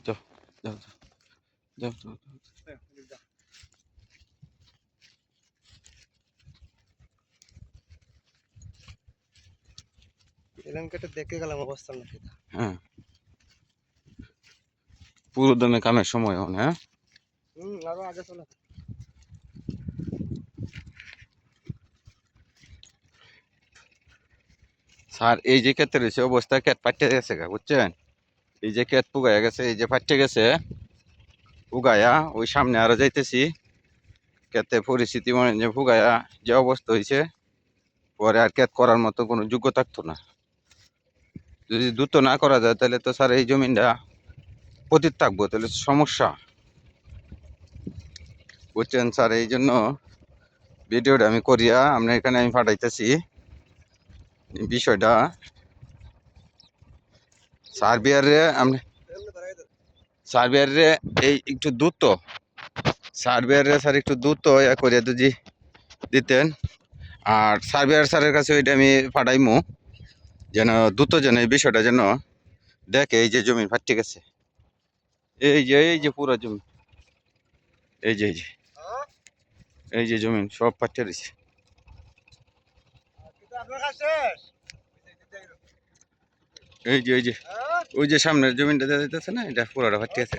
যাও যাও যাও যাও এলাকাটা দেখে গেলাম অবস্থা নাকি। হ্যাঁ পুরো দমে কামের সময় হন হ্যাঁ আরো আগে চলে। স্যার এই যে ক্ষেত্রে রয়েছে অবস্থা ক্ষেত পাটতে গেছে গা বুঝছেন এই যে ক্ষেত পুগাইয়া গেছে এই যে পাটতে গেছে উগায়া ওই সামনে আরো যাইতেছি ক্ষেতে পরিস্থিতি মানে যে ফুগায়া যে অবস্থা হয়েছে পরে আর ক্ষেত করার মতো কোনো যোগ্য থাকতো না যদি দ্রুত না করা যায় তাহলে তো স্যার এই জমিনটা পতিত থাকবো তাহলে সমস্যা বুঝছেন স্যার এই জন্য ভিডিওটা আমি করিয়া আপনার এখানে আমি পাঠাইতেছি বিষয়টা সার্বিয়ারে আপনি সার্বিয়ারে এই একটু দ্রুত সার্বিয়ারে স্যার একটু দ্রুত ইয়া করিয়া যদি দিতেন আর সার্বিয়ার স্যারের কাছে ওইটা আমি পাঠাইমু যেন দ্রুত যেন এই বিষয়টা যেন দেখে এই যে জমি ফাটতে গেছে এই যে পুরো জমি এই যে এই যে জমি সব ফাটতে রয়েছে এই যে ওই যে সামনের জমিটা দেখা যাইতেছে না এটা পুরোটা ফাটতে গেছে